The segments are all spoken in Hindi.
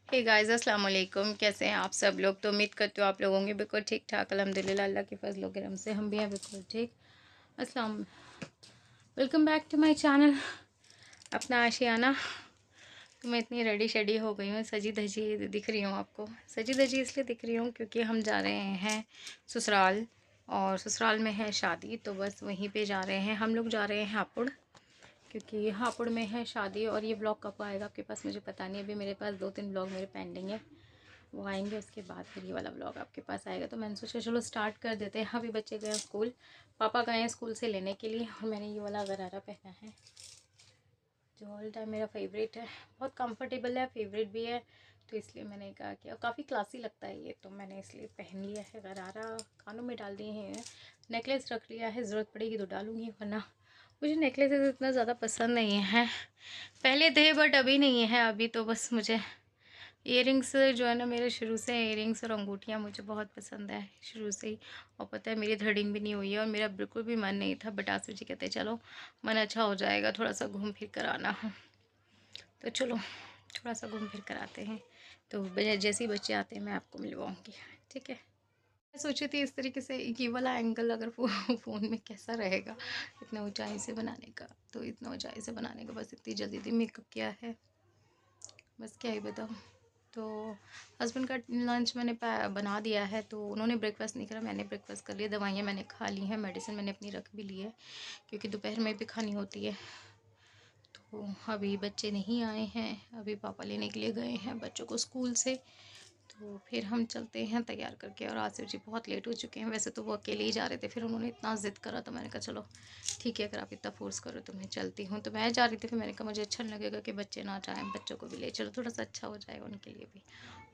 हे गाइस अस्सलाम वालेकुम। कैसे हैं आप सब लोग? तो उम्मीद करती हूँ आप लोग होंगे बिल्कुल ठीक ठाक। अल्हम्दुलिल्लाह अल्लाह के फजल करम से हम भी हैं बिल्कुल ठीक। अस्सलाम welcome back to my channel अपना आशियाना। तो मैं इतनी रेडी शेडी हो गई हूँ, सजी धजी दिख रही हूँ आपको। सजी धजी इसलिए दिख रही हूँ क्योंकि हम जा रहे हैं ससुराल, और ससुराल में है शादी, तो बस वहीं पर जा रहे हैं। हम लोग जा रहे हैं हापुड़, क्योंकि हापुड़ में है शादी। और ये ब्लॉग कब आएगा आपके पास मुझे पता नहीं। अभी मेरे पास 2-3 ब्लॉग मेरे पेंडिंग है, वो आएंगे उसके बाद फिर ये वाला ब्लॉग आपके पास आएगा। तो मैंने सोचा चलो स्टार्ट कर देते हैं। अभी बच्चे गए स्कूल, पापा गए हैं स्कूल से लेने के लिए, और मैंने ये वाला गरारा पहना है जो ऑल टाइम मेरा फेवरेट है। बहुत कंफर्टेबल है, फेवरेट भी है, तो इसलिए मैंने कहा कि काफ़ी क्लासी लगता है ये, तो मैंने इसलिए पहन लिया है गरारा। कानों में डाल दिए हैं, नेकलेस रख लिया है, ज़रूरत पड़ेगी तो डालूँगी, वरना मुझे नेकलेसेस इतना ज़्यादा पसंद नहीं है। पहले थे बट अभी नहीं है। अभी तो बस मुझे इयरिंग्स जो है ना, मेरे शुरू से इयरिंग्स और अंगूठियाँ मुझे बहुत पसंद है शुरू से ही। और पता है मेरी थ्रेडिंग भी नहीं हुई है, और मेरा बिल्कुल भी मन नहीं था, बट आसिफ जी कहते चलो मन अच्छा हो जाएगा, थोड़ा सा घूम फिर कर आना हो, तो चलो थोड़ा सा घूम फिर कर आते हैं। तो जैसे ही बच्चे आते हैं मैं आपको मिलवाऊँगी, ठीक है। मैं सोची थी इस तरीके से ये वाला एंगल अगर फ़ोन में कैसा रहेगा इतना ऊंचाई से बनाने का, तो इतना ऊंचाई से बनाने का बस इतनी जल्दी मेकअप किया है, बस क्या ही बताऊँ। तो हस्बैंड का लंच मैंने बना दिया है, तो उन्होंने ब्रेकफास्ट नहीं करा, मैंने ब्रेकफास्ट कर लिया। दवाइयाँ मैंने खा ली हैं, मेडिसिन मैंने अपनी रख भी ली है, क्योंकि दोपहर में भी खानी होती है। तो अभी बच्चे नहीं आए हैं, अभी पापा लेने के लिए गए हैं बच्चों को स्कूल से, तो फिर हम चलते हैं तैयार करके। और आसिफ जी बहुत लेट हो चुके हैं, वैसे तो वो अकेले ही जा रहे थे, फिर उन्होंने इतना ज़िद करा तो मैंने कहा चलो ठीक है, अगर आप इतना फोर्स करो तो मैं चलती हूँ। तो मैं जा रही थी, फिर मैंने कहा मुझे अच्छा नहीं लगेगा कि बच्चे ना जाएँ, बच्चों को भी ले चलो, थोड़ा सा अच्छा हो जाएगा उनके लिए भी,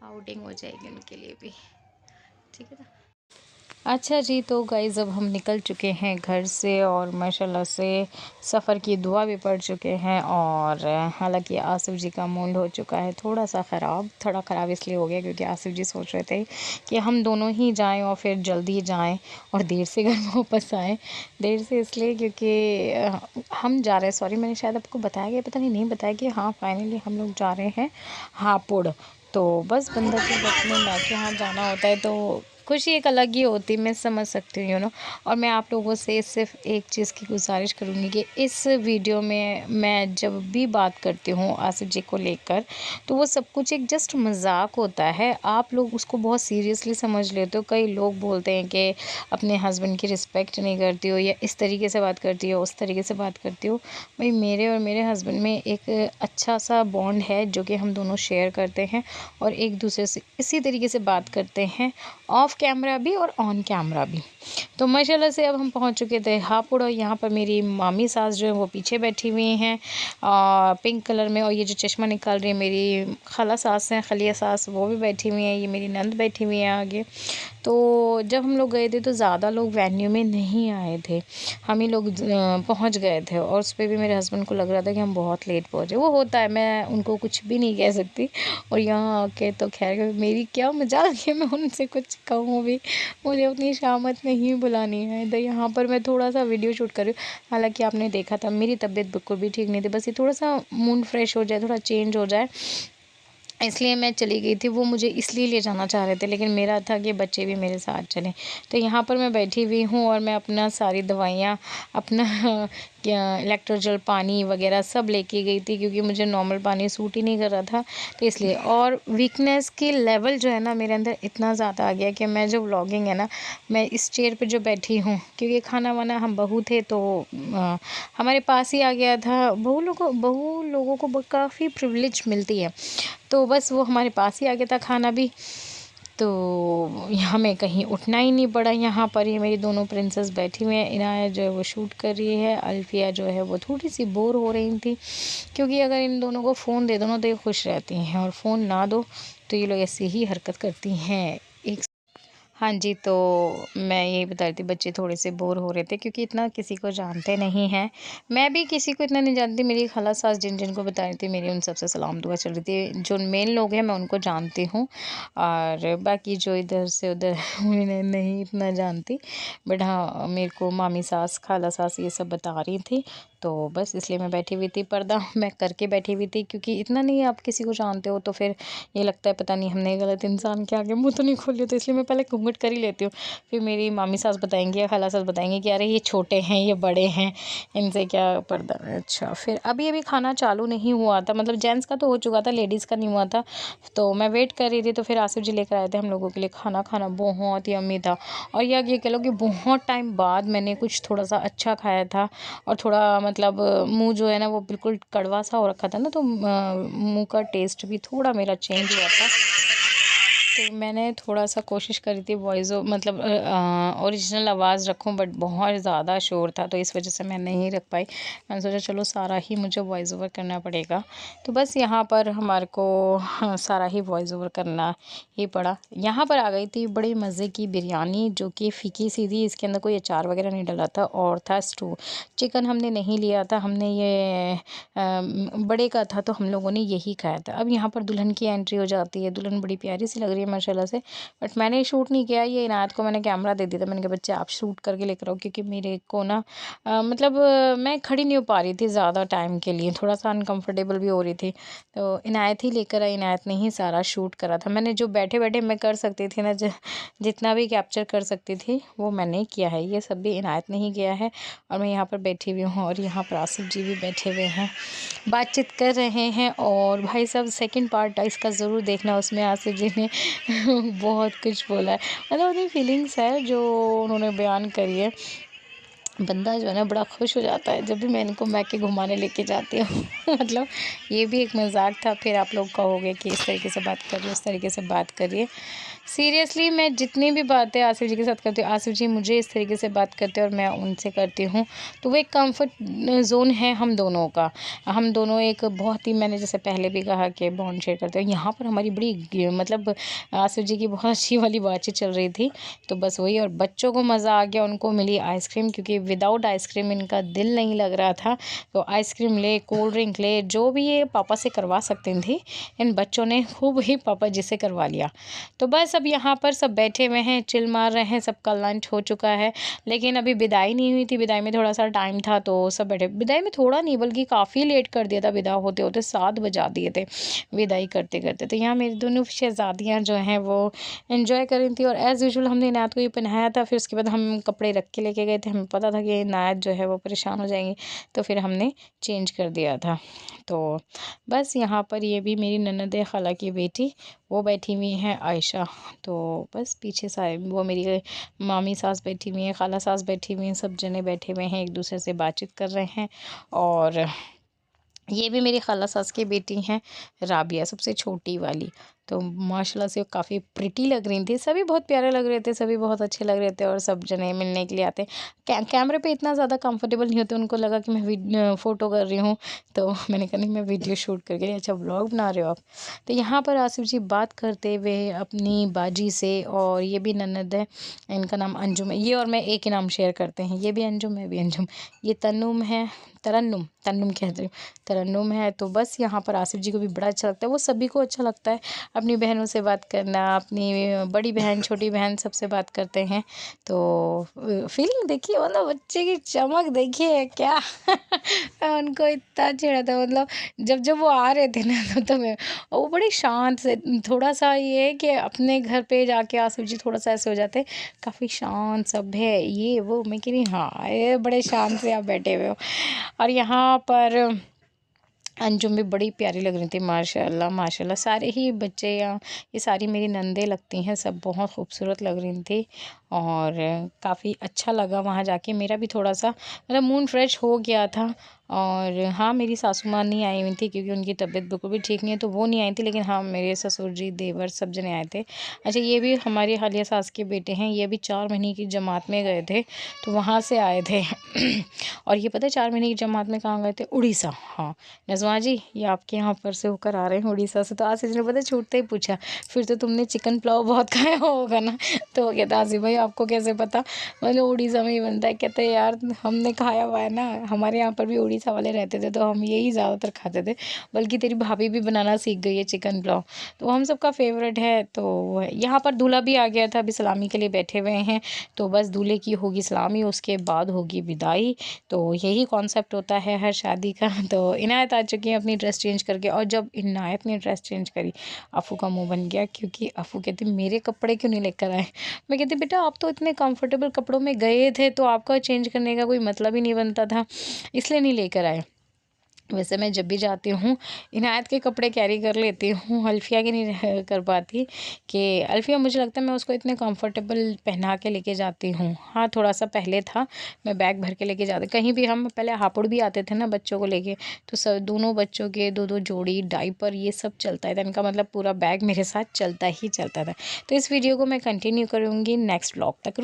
आउटिंग हो जाएगी उनके लिए भी, ठीक है ना। अच्छा जी, तो गाइज़ अब हम निकल चुके हैं घर से, और माशाल्लाह से सफ़र की दुआ भी पढ़ चुके हैं। और हालांकि आसिफ जी का मूड हो चुका है थोड़ा ख़राब। थोड़ा ख़राब इसलिए हो गया क्योंकि आसिफ जी सोच रहे थे कि हम दोनों ही जाएं और फिर जल्दी जाएं और देर से घर वापस आएँ। देर से इसलिए क्योंकि हम जा रहे हैं, सॉरी मैंने शायद आपको बताया गया, पता नहीं बताया कि हाँ फाइनली हम लोग जा रहे हैं हापुड़। तो बस बंदा जब अपने माँ के यहाँ जाना होता है तो खुशी एक अलग ही होती, मैं समझ सकती हूँ और मैं आप लोगों से सिर्फ एक चीज़ की गुजारिश करूँगी कि इस वीडियो में मैं जब भी बात करती हूँ आसिफ जी को लेकर, तो वो सब कुछ एक जस्ट मजाक होता है। आप लोग उसको बहुत सीरियसली समझ लेते हो। कई लोग बोलते हैं कि अपने हस्बैंड की रिस्पेक्ट नहीं करती हो, या इस तरीके से बात करती हो, उस तरीके से बात करती हो। भाई मेरे और मेरे हस्बैंड में एक अच्छा सा बॉन्ड है जो कि हम दोनों शेयर करते हैं, और एक दूसरे से इसी तरीके से बात करते हैं, ऑफ कैमरा भी और ऑन कैमरा भी। तो माशाल्लाह से अब हम पहुंच चुके थे हापुड़, और यहाँ पर मेरी मामी सास जो है वो पीछे बैठी हुई हैं पिंक कलर में, और ये जो चश्मा निकाल रही है मेरी खाला सास हैं, खलिया सास, वो भी बैठी हुई हैं, ये मेरी नंद बैठी हुई है आगे। तो जब हम लोग गए थे तो ज़्यादा लोग वेन्यू में नहीं आए थे, हम ही लोग पहुंच गए थे, और उस पर भी मेरे हस्बैंड को लग रहा था कि हम बहुत लेट पहुंचे। वो होता है, मैं उनको कुछ भी नहीं कह सकती, और यहाँ आके तो खैर मेरी क्या मजाल है, मैं उनसे कुछ कहूँ भी, मुझे उतनी शामत नहीं बुलानी है। तो यहाँ पर मैं थोड़ा सा वीडियो शूट कर रही हूँ। हालांकि आपने देखा था मेरी तबीयत बिल्कुल भी ठीक नहीं थी, बस ये थोड़ा सा मूड फ्रेश हो जाए, थोड़ा चेंज हो जाए, इसलिए मैं चली गई थी। वो मुझे इसलिए ले जाना चाह रहे थे, लेकिन मेरा था कि बच्चे भी मेरे साथ चलें। तो यहाँ पर मैं बैठी हुई हूँ, और मैं अपना सारी दवाइयाँ, अपना इलेक्ट्रोजल पानी वगैरह सब लेके गई थी, क्योंकि मुझे नॉर्मल पानी सूट ही नहीं कर रहा था, तो इसलिए। और वीकनेस की लेवल जो है ना मेरे अंदर इतना ज़्यादा आ गया कि मैं जो व्लॉगिंग है ना, मैं इस चेयर पर जो बैठी हूँ, क्योंकि खाना वाना हम बहू थे तो हमारे पास ही आ गया था। बहू लोगों को काफ़ी प्रिविलेज मिलती है, तो बस वो हमारे पास ही आ गया था खाना भी, तो हमें कहीं उठना ही नहीं पड़ा। यहाँ पर ये मेरी दोनों प्रिंसेस बैठी हुई हैं, इनाया जो है वो शूट कर रही है, अल्फिया जो है वो थोड़ी सी बोर हो रही थी, क्योंकि अगर इन दोनों को फ़ोन दे दो ना तो ये खुश रहती हैं, और फ़ोन ना दो तो ये लोग ऐसे ही हरकत करती हैं। एक हाँ जी, तो मैं यही बता रही थी, बच्चे थोड़े से बोर हो रहे थे क्योंकि इतना किसी को जानते नहीं हैं। मैं भी किसी को इतना नहीं जानती, मेरी खाला सास जिन को बता रही थी, मेरी उन सबसे सलाम दुआ चल रही थी। जो मेन लोग हैं मैं उनको जानती हूँ, और बाकी जो इधर से उधर उन्हें नहीं इतना जानती, बट हाँ मेरे को मामी सास, खाला सास ये सब बता रही थी। तो बस इसलिए मैं बैठी हुई थी, पर्दा मैं करके बैठी हुई थी, क्योंकि इतना नहीं आप किसी को जानते हो तो फिर ये लगता है पता नहीं हमने गलत इंसान के आगे मुँह तो नहीं खोल लिया, तो इसलिए मैं पहले घूंघट कर ही लेती हूँ। फिर मेरी मामी सास बताएंगी या खाला सास बताएंगी कि अरे ये छोटे हैं, ये बड़े हैं, इनसे क्या पर्दा। अच्छा, फिर अभी अभी खाना चालू नहीं हुआ था, मतलब जेंट्स का तो हो चुका था, लेडीज़ का नहीं हुआ था, तो मैं वेट कर रही थी। तो फिर आसिफ जी लेकर आए थे हम लोगों के लिए खाना बहुत ही यम्मी था। और ये कह लो कि बहुत टाइम बाद मैंने कुछ थोड़ा सा अच्छा खाया था, और थोड़ा मतलब मुंह जो है ना वो बिल्कुल कड़वा सा हो रखा था ना, तो मुंह का टेस्ट भी थोड़ा मेरा चेंज हुआ था। तो मैंने थोड़ा सा कोशिश करी थी वॉइस मतलब ओरिजिनल आवाज़ रखूं, बट बहुत ज़्यादा शोर था, तो इस वजह से मैं नहीं रख पाई। मैंने सोचा चलो सारा ही मुझे वॉइस ओवर करना पड़ेगा, तो बस यहाँ पर हमारे को सारा ही वॉइस ओवर करना ही पड़ा। यहाँ पर आ गई थी बड़ी मज़े की बिरयानी, जो कि फीकी सी थी, इसके अंदर कोई अचार वगैरह नहीं डला था, और था स्टू। चिकन हमने नहीं लिया था, हमने ये बड़े का था, तो हम लोगों ने यही खाया था। अब यहाँ पर दुल्हन की एंट्री हो जाती है। दुल्हन बड़ी प्यारी सी लग रही है माशाल्लाह से, बट मैंने शूट नहीं किया। ये इनायत को मैंने कैमरा दे दिया था, मैंने कहा बच्चे आप शूट करके लेकर आओ, क्योंकि मेरे को ना मतलब मैं खड़ी नहीं हो पा रही थी ज़्यादा टाइम के लिए, थोड़ा सा अनकम्फर्टेबल भी हो रही थी, तो इनायत ही लेकर आई। इनायत ने ही सारा शूट करा था। मैंने जो बैठे बैठे मैं कर सकती थी ना, जितना भी कैप्चर कर सकती थी वो मैंने किया है। ये सब भी इनायत ने ही किया है, और मैं यहाँ पर बैठी हुई हूँ, और यहाँ पर आसिफ जी भी बैठे हुए हैं, बातचीत कर रहे हैं। और भाई साहब सेकंड पार्ट इसका ज़रूर देखना, उसमें आसिफ जी ने बहुत कुछ बोला है, मतलब उनकी फीलिंग्स है जो उन्होंने बयान करी है। बंदा जो है ना बड़ा खुश हो जाता है जब भी मैं इनको मैके घुमाने लेके जाती हूँ मतलब ये भी एक मजाक था। फिर आप लोग कहोगे कि इस तरीके से बात करिए, उस तरीके से बात करिए। सीरियसली मैं जितनी भी बातें आसिफ जी के साथ करती हूँ, आसिफ जी मुझे इस तरीके से बात करते हैं और मैं उनसे करती हूँ, तो वो एक कंफर्ट जोन है हम दोनों का। हम दोनों एक बहुत ही, मैंने जैसे पहले भी कहा कि बॉन्ड शेयर करते हैं। यहाँ पर हमारी बड़ी मतलब आसिफ जी की बहुत अच्छी वाली बातचीत चल रही थी, तो बस वही। और बच्चों को मज़ा आ गया, उनको मिली आइसक्रीम, क्योंकि विदाउट आइसक्रीम इनका दिल नहीं लग रहा था। तो आइसक्रीम ले, कोल्ड ड्रिंक ले, जो भी ये पापा से करवा सकते थे, इन बच्चों ने खूब ही पापा जी से करवा लिया। तो बस अब यहाँ पर सब बैठे हुए हैं, चिल मार रहे हैं, सबका लंच हो चुका है, लेकिन अभी विदाई नहीं हुई थी। विदाई में थोड़ा सा टाइम था, तो सब बैठे। विदाई में थोड़ा नहीं बल्कि काफ़ी लेट कर दिया था, विदा होते होते 7 बजा दिए थे विदाई करते करते। तो यहाँ मेरी दोनों शहजादियाँ जो हैं वो एंजॉय कर रही थी, और एज़ यूजुअल हमने इनायत को ये पहनाया था। फिर उसके बाद हम कपड़े रख के लेके गए थे, हमें पता था कि इनायत जो है वो परेशान हो जाएंगी, तो फिर हमने चेंज कर दिया था। तो बस यहाँ पर ये भी मेरी ननद है, खाला की बेटी, वो बैठी हुई हैं आयशा। तो बस पीछे सारे वो मेरी मामी सास बैठी हुई हैं, खाला सास बैठी हुई हैं, सब जने बैठे हुए हैं, एक दूसरे से बातचीत कर रहे हैं। और ये भी मेरी खाला सास की बेटी हैं, राबिया, सबसे छोटी वाली। तो माशाल्लाह से काफ़ी प्रिटी लग रही थी, सभी बहुत प्यारे लग रहे थे, सभी बहुत अच्छे लग रहे थे, और सब जने मिलने के लिए आते। कैमरे पे इतना ज़्यादा कंफर्टेबल नहीं होते, उनको लगा कि मैं फ़ोटो कर रही हूँ, तो मैंने कहा नहीं मैं वीडियो शूट करके। अच्छा व्लॉग बना रहे हो आप? तो यहाँ पर आसिफ जी बात करते हुए अपनी बाजी से, और ये भी ननद है, इनका नाम अंजुम है। ये और मैं एक ही नाम शेयर करते हैं, ये भी अंजुम, मैं भी अंजुम। ये तन्नुम है, तरन्नुम, तन्नुम कहते हैं, तरन्नुम है। तो बस यहाँ पर आसिफ जी को भी बड़ा अच्छा लगता है, वो सभी को अच्छा लगता है अपनी बहनों से बात करना, अपनी बड़ी बहन, छोटी बहन, सबसे बात करते हैं। तो फीलिंग देखिए, मतलब बच्चे की चमक देखिए क्या उनको इतना छेड़ा था, मतलब जब जब वो आ रहे थे ना, तो मैं वो बड़ी शांत से, थोड़ा सा ये है कि अपने घर पे जाके आसिफ जी थोड़ा सा ऐसे हो जाते, काफ़ी शांत सब है, ये वो। मैं कह रही हाँ ये बड़े शांत से आप बैठे हुए हो। और यहाँ पर अंजुम भी बड़ी प्यारी लग रही थी, माशाल्लाह माशाल्लाह। सारे ही बच्चे, या ये सारी मेरी नंदे लगती हैं, सब बहुत खूबसूरत लग रही थी, और काफ़ी अच्छा लगा वहाँ जाके। मेरा भी थोड़ा सा मतलब मूड फ्रेश हो गया था। और हाँ, मेरी सासू माँ नहीं आई हुई थी, क्योंकि उनकी तबीयत बिल्कुल भी ठीक नहीं है, तो वो नहीं आई थी। लेकिन हाँ, मेरे ससुर जी, देवर, सब जने आए थे। अच्छा, ये भी हमारी हालिया सास के बेटे हैं, ये भी 4 महीने की जमात में गए थे, तो वहाँ से आए थे और ये पता है 4 महीने की जमात में कहाँ गए थे? उड़ीसा। हाँ नज़मा जी, ये आपके यहाँ पर से होकर आ रहे हैं उड़ीसा से। तो आसिफ ने पता छूटते ही पूछा, फिर तो तुमने चिकन पुलाव बहुत खाया होगा ना? तो वो कहता आसिफ भाई आपको कैसे पता? मतलब उड़ीसा में ही बनता है। कहते हैं यार हमने खाया हुआ है ना, हमारे यहाँ पर भी उड़ीसा वाले रहते थे तो हम यही ज़्यादातर खाते थे। बल्कि तेरी भाभी भी बनाना सीख गई है चिकन पुलाव, तो हम सबका फेवरेट है। तो यहाँ पर दूल्हा भी आ गया था, अभी सलामी के लिए बैठे हुए हैं। तो बस दूल्हे की होगी सलामी, उसके बाद होगी विदाई। तो यही कॉन्सेप्ट होता है हर शादी का। तो इनायत आ चुकी है अपनी ड्रेस चेंज करके, और जब इनायत ने ड्रेस चेंज करी अफू का मुंह बन गया, क्योंकि अफू कहती मेरे कपड़े क्यों नहीं लेकर आए। मैं कहती बेटा आप तो इतने कंफर्टेबल कपड़ों में गए थे तो आपका चेंज करने का कोई मतलब ही नहीं बनता था, इसलिए नहीं लेकर आए। वैसे मैं जब भी जाती हूँ इनायत के कपड़े कैरी कर लेती हूँ, अल्फ़िया की नहीं कर पाती। कि अल्फ़िया मुझे लगता है मैं उसको इतने कंफर्टेबल पहना के लेके जाती हूँ। हाँ थोड़ा सा पहले था, मैं बैग भर के लेके जाती, कहीं भी हम पहले हापुड़ भी आते थे ना बच्चों को लेके, तो सब दोनों बच्चों के दो दो जोड़ी डाइपर ये सब चलता था, इनका मतलब पूरा बैग मेरे साथ चलता ही चलता था। तो इस वीडियो को मैं कंटिन्यू करूँगी नेक्स्ट व्लॉग तक।